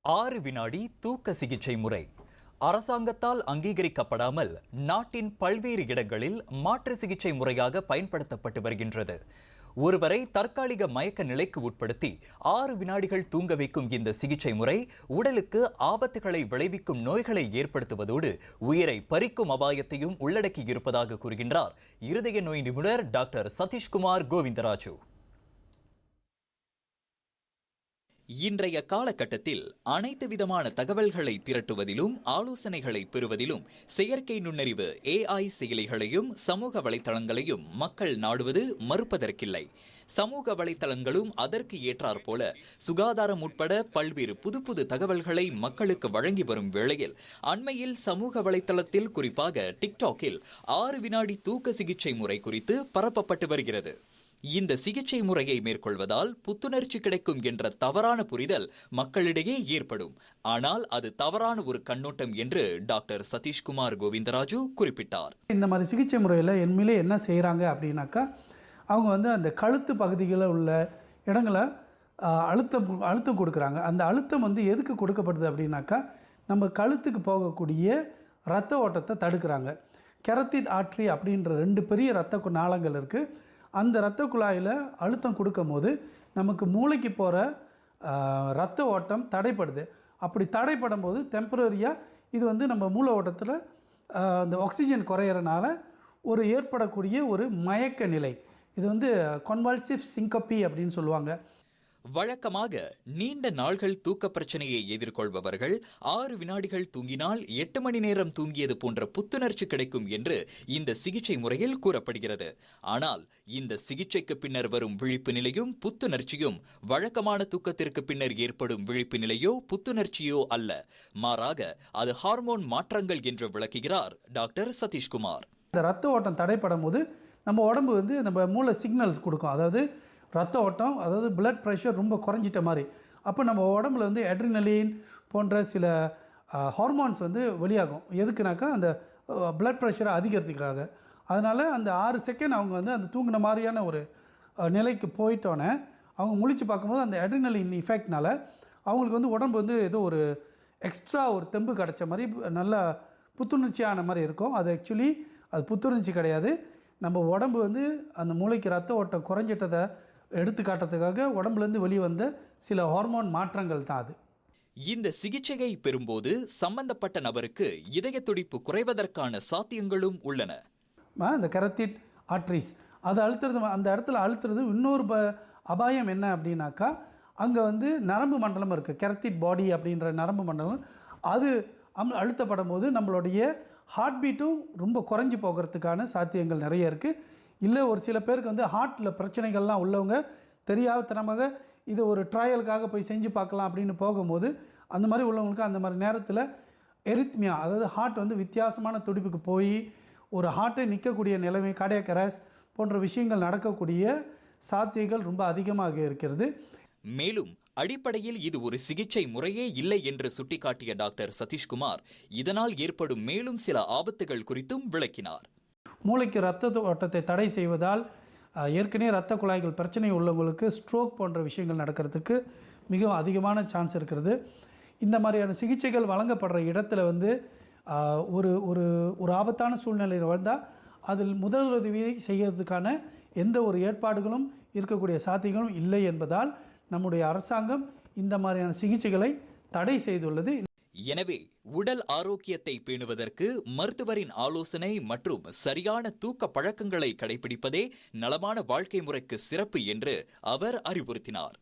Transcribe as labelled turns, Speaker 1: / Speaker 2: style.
Speaker 1: 6 வினாடி தூக்க சிகிச்சை முறை அரசாங்கத்தால் அங்கீகரிக்கப்படாமல் நாட்டின் பல்வேறு இடங்களில் மாற்று சிகிச்சை முறையாக பயன்படுத்தப்பட்டு வருகின்றது. ஒருவரை தற்காலிக மயக்க நிலைக்கு உட்படுத்தி 6 வினாடிகள் தூங்க வைக்கும் இந்த சிகிச்சை முறை உடலுக்கு ஆபத்துகளை விளைவிக்கும் நோய்களை ஏற்படுத்துவதோடு உயிரை பறிக்கும் அபாயத்தையும் உள்ளடக்கி இருப்பதாக கூறுகின்றார் இருதய நோய் நிபுணர் டாக்டர் சதீஷ்குமார் கோவிந்தராஜு. இன்றைய காலகட்டத்தில் அனைத்து விதமான தகவல்களை திரட்டுவதிலும் ஆலோசனைகளை பெறுவதிலும் செயற்கை நுண்ணறிவு AI செயலிகளையும் சமூக வலைதளங்களையும் மக்கள் நாடுவது மறுப்பதற்கில்லை. சமூக வலைதளங்களும் அதற்கு ஏற்றாற் போல சுகாதாரம் உட்பட பல்வேறு புது தகவல்களை மக்களுக்கு வழங்கி வரும் வேளையில் அண்மையில் சமூக வலைதளத்தில் குறிப்பாக டிக்டாக்கில் 6 வினாடி தூக்க சிகிச்சை முறை குறித்து பரப்பப்பட்டு வருகிறது. இந்த சிகிச்சை முறையை மேற்கொள்வதால் புத்துணர்ச்சி கிடைக்கும் என்ற தவறான புரிதல் மக்களிடையே ஏற்படும். ஆனால் அது தவறான ஒரு கண்ணோட்டம் என்று டாக்டர் சதீஷ்குமார் கோவிந்தராஜு குறிப்பிட்டார்.
Speaker 2: இந்த மாதிரி சிகிச்சை முறையில் என்மையிலே என்ன செய்கிறாங்க அப்படின்னாக்கா, அவங்க அந்த கழுத்து பகுதிகளில் உள்ள இடங்களை அழுத்தம் கொடுக்குறாங்க. அந்த அழுத்தம் எதுக்கு கொடுக்கப்படுது அப்படின்னாக்கா, நம்ம கழுத்துக்கு போகக்கூடிய இரத்த ஓட்டத்தை தடுக்கிறாங்க. கெரட்டிட் ஆர்டரி அப்படின்ற 2 பெரிய இரத்த நாளங்கள் இருக்குது. அந்த இரத்த குழாயில் அழுத்தம் கொடுக்கும் போது நமக்கு மூளைக்கு போகிற இரத்த ஓட்டம் தடைப்படுது. அப்படி தடைப்படும் போது டெம்பரரியாக இது நம்ம மூளை ஓட்டத்தில் அந்த ஆக்சிஜன் குறையிறனால ஏற்படக்கூடிய ஒரு மயக்க நிலை. இது கன்வல்சிவ் சிங்கப்பி அப்படின்னு சொல்லுவாங்க.
Speaker 1: வழக்கமாக நீண்ட நாள்கள் தூக்க பிரச்சனையை எதிர்கொள்பவர்கள் 6 வினாடிகள் தூங்கினால் 8 மணி நேரம் தூங்கியது போன்ற புத்துணர்ச்சி கிடைக்கும் என்று இந்த சிகிச்சை முறையில் கூறப்படுகிறது. ஆனால் இந்த சிகிச்சைக்கு பின்னர் வரும் விழிப்பு நிலையும் புத்துணர்ச்சியும் வழக்கமான தூக்கத்திற்கு பின்னர் ஏற்படும் விழிப்பு நிலையோ புத்துணர்ச்சியோ அல்ல, மாறாக அது ஹார்மோன் மாற்றங்கள் என்று விளக்குகிறார் டாக்டர் சதீஷ்குமார்.
Speaker 2: இந்த ரத்த ஓட்டம் தடைப்படும் போது நம்ம உடம்பு நம்ம மூளை சிக்னல்ஸ் கொடுக்கும். அதாவது ரத்த ஓட்டம், அதாவது பிளட் ப்ரெஷர் ரொம்ப குறைஞ்சிட்ட மாதிரி. அப்போ நம்ம உடம்புல அட்ரினலின் போன்ற சில ஹார்மோன்ஸ் வெளியாகும். எதுக்குனாக்கா அந்த பிளட் ப்ரெஷரை அதிகரித்துக்கிறாங்க. அதனால் அந்த 6 செகண்ட் அவங்க அந்த தூங்கின மாதிரியான ஒரு நிலைக்கு போயிட்டோன்னே அவங்க முழிச்சு பார்க்கும்போது அந்த அட்ரினலின் இஃபெக்ட்னால அவங்களுக்கு உடம்பு ஏதோ ஒரு எக்ஸ்ட்ரா ஒரு தெம்பு கிடச்ச மாதிரி நல்லா புத்துணர்ச்சியான மாதிரி இருக்கும். அது ஆக்சுவலி அது புத்துணர்ச்சி கிடையாது. நம்ம உடம்பு அந்த மூளைக்கு ரத்த ஓட்டம் குறைஞ்சிட்டதை எடுத்துக்காட்டுறதுக்காக உடம்புலேருந்து வெளிவந்த சில ஹார்மோன் மாற்றங்கள் தான் அது.
Speaker 1: இந்த சிகிச்சையை பெறும்போது சம்பந்தப்பட்ட நபருக்கு இதய துடிப்பு குறைவதற்கான சாத்தியங்களும் உள்ளன.
Speaker 2: இந்த கெரட்டிட் ஆர்டரிஸ் அதை அழுத்துறது, அந்த இடத்துல அழுத்துறது இன்னொரு அபாயம் என்ன அப்படின்னாக்கா, அங்கே நரம்பு மண்டலம் இருக்குது. கெரட்டிட் பாடி அப்படின்ற நரம்பு மண்டலம் அது அழுத்தப்படும் போது நம்மளுடைய ஹார்ட் பீட்டும் ரொம்ப குறைஞ்சி போகிறதுக்கான சாத்தியங்கள் நிறைய இருக்குது. இல்லை ஒரு சில பேருக்கு ஹார்ட்டில் பிரச்சனைகள்லாம் உள்ளவங்க தெரியாதனமாக இது ஒரு ட்ரையலுக்காக போய் செஞ்சு பார்க்கலாம் அப்படின்னு போகும்போது அந்த மாதிரி உள்ளவங்களுக்கு அந்த மாதிரி நேரத்தில் எரித்மியா, அதாவது ஹார்ட் வித்தியாசமான துடிப்புக்கு போய் ஒரு ஹார்ட்டை நிற்கக்கூடிய நிலைமை, கார்டியாக் அரெஸ்ட் போன்ற விஷயங்கள் நடக்கக்கூடிய சாத்தியங்கள் ரொம்ப அதிகமாக இருக்கிறது.
Speaker 1: மேலும் அடிப்படையில் இது ஒரு சிகிச்சை முறையே இல்லை என்று சுட்டிக்காட்டிய டாக்டர் சதீஷ்குமார் இதனால் ஏற்படும் மேலும் சில ஆபத்துகள் குறித்தும் விளக்கினார்.
Speaker 2: மூளைக்கு இரத்த ஓட்டத்தை தடை செய்வதால் ஏற்கனவே இரத்த குழாய்கள் பிரச்சனை உள்ளவங்களுக்கு ஸ்ட்ரோக் போன்ற விஷயங்கள் நடக்கிறதுக்கு மிகவும் அதிகமான சான்ஸ் இருக்கிறது. இந்த மாதிரியான சிகிச்சைகள் வழங்கப்படுற இடத்துல ஒரு ஒரு ஒரு ஆபத்தான சூழ்நிலையில் வந்தால் அதில் முதலுதவி செய்கிறதுக்கான எந்த ஒரு ஏற்பாடுகளும் இருக்கக்கூடிய சாத்தியங்களும் இல்லை என்பதால் நம்முடைய அரசாங்கம் இந்த மாதிரியான சிகிச்சைகளை தடை செய்துள்ளது.
Speaker 1: எனவே உடல் ஆரோக்கியத்தை பேணுவதற்கு மருத்துவரின் ஆலோசனை மற்றும் சரியான தூக்க பழக்கங்களை கடைபிடிப்பதே நலமான வாழ்க்கை முறைக்கு சிறப்பு என்று அவர் அறிவுறுத்தினார்.